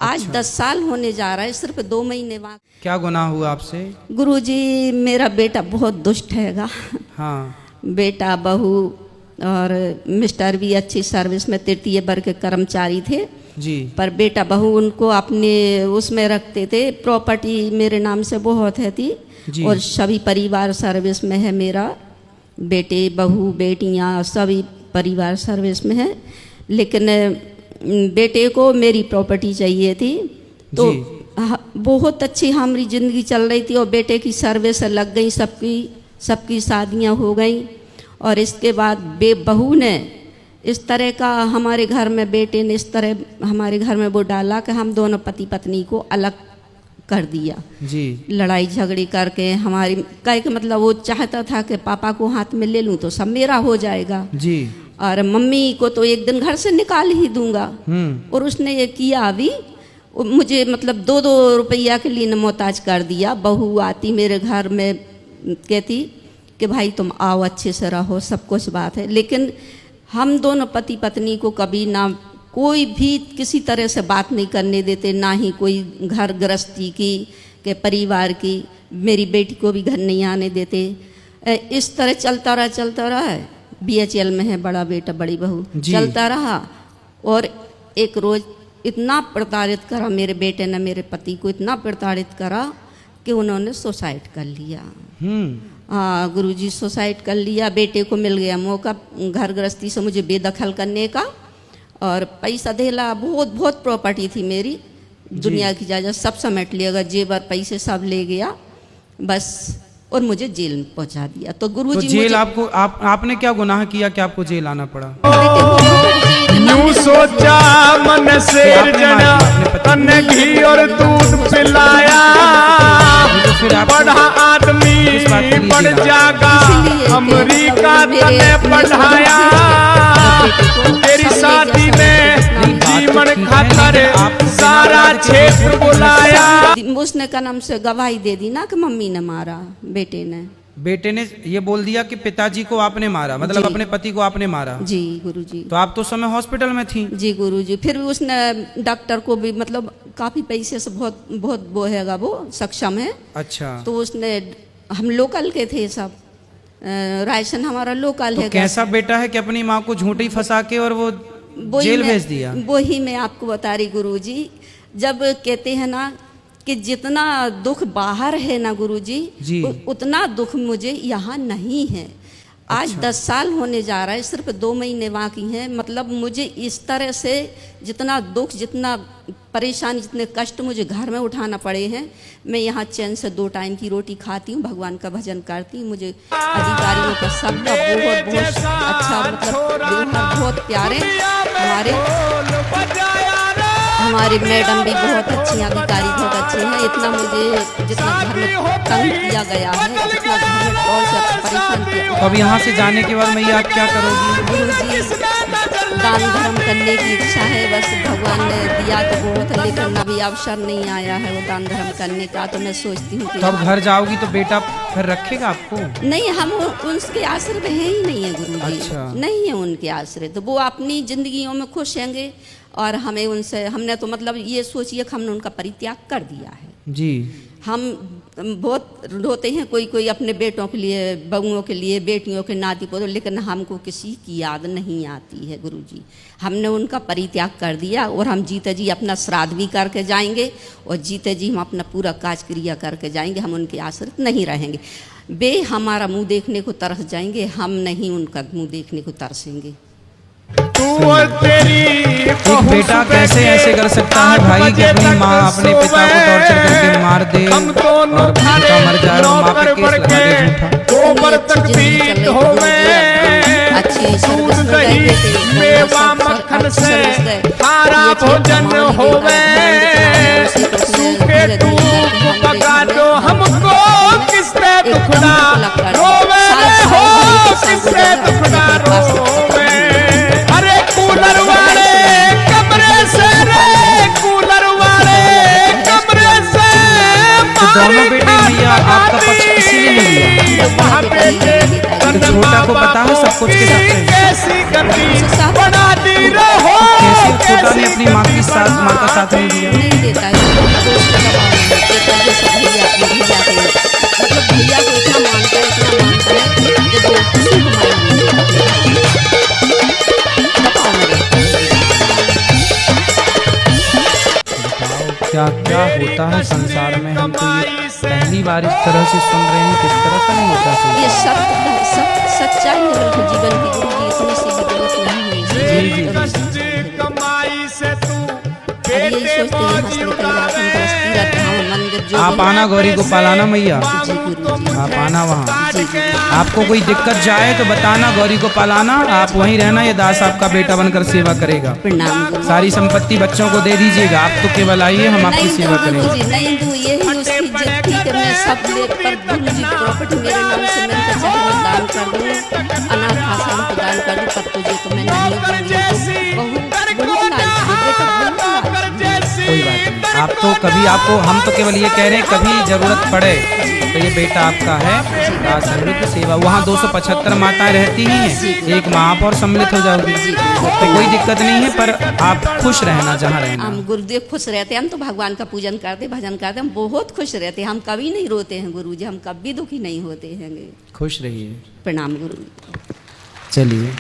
आज 10 साल होने जा रहा है, सिर्फ 2 महीने बाद। क्या गुनाह हुआ आपसे? गुरुजी, मेरा बेटा बहुत दुष्ट हैगा। हाँ। बेटा, बहू और मिस्टर भी अच्छी सर्विस में तृतीय वर्ग के कर्मचारी थे जी। पर बेटा बहू उनको अपने उसमें रखते थे। प्रॉपर्टी मेरे नाम से बहुत है थी जी। और सभी परिवार सर्विस में है। मेरा बेटे, बहू, बेटियां सभी परिवार सर्विस में है, लेकिन बेटे को मेरी प्रॉपर्टी चाहिए थी। तो बहुत अच्छी हमारी ज़िंदगी चल रही थी और बेटे की सर्विस लग गई, सबकी शादियां हो गई। और इसके बाद बहू ने इस तरह का हमारे घर में, बेटे ने इस तरह हमारे घर में वो डाला कि हम दोनों पति पत्नी को अलग कर दिया जी। लड़ाई झगड़ी करके। हमारी कह के मतलब वो चाहता था कि पापा को हाथ में ले लूँ तो सब मेरा हो जाएगा जी। और मम्मी को तो एक दिन घर से निकाल ही दूंगा। और उसने ये किया, अभी मुझे मतलब 2-2 रुपया के लिए मोहताज कर दिया। बहू आती मेरे घर में कहती कि भाई तुम आओ, अच्छे से रहो, सब कुछ बात है। लेकिन हम दोनों पति पत्नी को कभी ना कोई भी किसी तरह से बात नहीं करने देते, ना ही कोई घर गृहस्थी की के परिवार की। मेरी बेटी को भी घर नहीं आने देते। इस तरह चलता रहा। BHL में है बड़ा बेटा, बड़ी बहू, चलता रहा। और एक रोज इतना प्रताड़ित करा मेरे बेटे ने, मेरे पति को इतना प्रताड़ित करा कि उन्होंने सुसाइड कर लिया। हाँ गुरुजी, सुसाइड कर लिया। बेटे को मिल गया मौका घर गृहस्थी से मुझे बेदखल करने का और पैसा देला। बहुत प्रॉपर्टी थी मेरी, दुनिया की जायदाद सब समेट लिया, जेवर पैसे सब ले गया बस, और मुझे जेल में पहुंचा दिया। तो गुरुजी, तो जेल आपको आपने क्या गुनाह किया कि आपको जेल आना पड़ा? यूं सोचा मन शेर जना, तन घी और दूध पिलाया, बड़ा आदमी बढ़ जागा, अमेरिका तने पढ़ाया, तेरी शादी में जीवन खातर सारा क्षेत्र बुलाया। उसने का नाम से गवाही दे दी ना कि मम्मी ने मारा बेटे ने ये बोल दिया कि पिताजी को आपने मारा, मतलब अपने पति को आपने मारा। जी गुरुजी। तो आप तो उस समय हॉस्पिटल में थी? जी गुरुजी। फिर भी उसने डॉक्टर को भी मतलब काफी पैसे से बहुत वो हैगा, वो सक्षम है। अच्छा। तो उसने, हम लोकल के थे सब, राशन हमारा लोकल है। कैसा बेटा है कि अपनी माँ को झूठी फंसा के और वो जेल भेज दिया? वही मैं आपको बता रही गुरुजी। जब कहते हैं ना कि जितना दुख बाहर है ना गुरुजी, उतना दुख मुझे यहाँ नहीं है। आज 10 साल होने जा रहा है, सिर्फ 2 महीने बाकी हैं। मतलब मुझे इस तरह से जितना दुख, जितना परेशानी, जितने कष्ट मुझे घर में उठाना पड़े हैं। मैं यहाँ चैन से 2 टाइम की रोटी खाती हूँ, भगवान का भजन करती हूँ। मुझे अधिकारियों का सबका बहुत अच्छा मतलब व्यवहार, बहुत प्यारे। हमारे मैडम भी बहुत अच्छी, अधिकारी बहुत अच्छे हैं। इतना मुझे जितना घर में तंग किया गया है, जितना घर में टॉर्चर परेशान किया। अब यहाँ से जाने के बाद मैं आप क्या करोगी? गुरुजी, दान धर्म करने की इच्छा है, बस भगवान ने दिया तो बहुत है, लेकिन अभी अवसर नहीं आया है वो दान धर्म करने का। तो मैं सोचती हूँ कि तो अब घर जाओगी तो बेटा फिर रखेगा आपको? नहीं, हम उनके आश्रय में है ही नहीं है गुरुजी। अच्छा। नहीं है उनके आश्रय, तो वो अपनी जिंदगियों में खुश रहेंगे और हमें उनसे, हमने तो मतलब ये सोचिए कि हमने उनका परित्याग कर दिया है जी। हम बहुत रोते हैं कोई अपने बेटों के लिए, बहुओं के लिए, बेटियों के नाती पोतों, लेकिन हमको किसी की याद नहीं आती है गुरुजी। हमने उनका परित्याग कर दिया और हम जीते जी अपना श्राद्ध भी करके जाएंगे और जीते जी हम अपना पूरा काज क्रिया करके जाएंगे। हम उनके आश्रित नहीं रहेंगे। वे हमारा मुंह देखने को तरस जाएंगे, हम नहीं उनका मुंह देखने को तरसेंगे। एक बेटा कैसे ऐसे कर सकता है भाई कि अपनी माँ अपने पिता को टॉर्चर करके मार दे और पिता मर जाए और माँ पे केस लगा दे झूठा। अरे कूलर वाले कमरे से, कूलर वाले कमरे से, दोनों बेटे भैया आपका पक्ष किसी ने नहीं लिया। तो छोटा को पता है सब कुछ के साथ कैसे छोटा ने अपनी माँ का साथ नहीं दिया। क्या क्या होता है संसार में, हम तो ये पहली बार इस तरह से सुन रहे हैं। किस तरह से नहीं होता ये संसार। सच्चाई है बिल्कुल जीवन की गुरु जी, इतनी सी भी जरूरत नहीं है। जी। कमाई से तू अब यही सोचते हैं हंस निकल जाते हैं, बस पूरा धाम मंदिर जो आप आना गौरी को पालाना मैया, जी गुरु जी। आप आना वहाँ। जी जी आपको कोई दिक्कत जाए तो बताना, गौरी को पालाना, आप वहीं रहना, ये दास आपका बेटा बनकर सेवा करेगा। प्रणाम गुरु। सारी संपत्ति बच्चों को दे दीजिएगा, आप तो केवल आइए, हम आपकी नहीं सेवा दूँ करेंगे। गुरु जी, नहीं दूँ, यही उसकी इज्जत थी कि मैं सब ले पर गुरु जी प्रॉपर्टी मेरे नाम से मिलकर चाहे मैं दान कर दूँ, अनाथ आश्रम को दान कर दूँ, पर तुझे तो मैं नहीं दूँगी। कोई बात नहीं, आप तो कभी आपको, हम तो केवल ये कह रहे हैं कभी जरूरत पड़े तो ये बेटा आपका है। समृद्ध सेवा, वहाँ 275 माताएं रहती ही हैं, एक माँ आप और सम्मिलित हो जाओगी, तो कोई दिक्कत नहीं है, पर आप खुश रहना जहाँ रहना। हम गुरुदेव खुश रहते हैं, हम तो भगवान का पूजन करते, भजन करते, हम बहुत खुश रहते हैं, हम कभी नहीं रोते हैं गुरु जी, हम कभी दुखी नहीं होते हैं। खुश रहिए। प्रणाम गुरु। चलिए।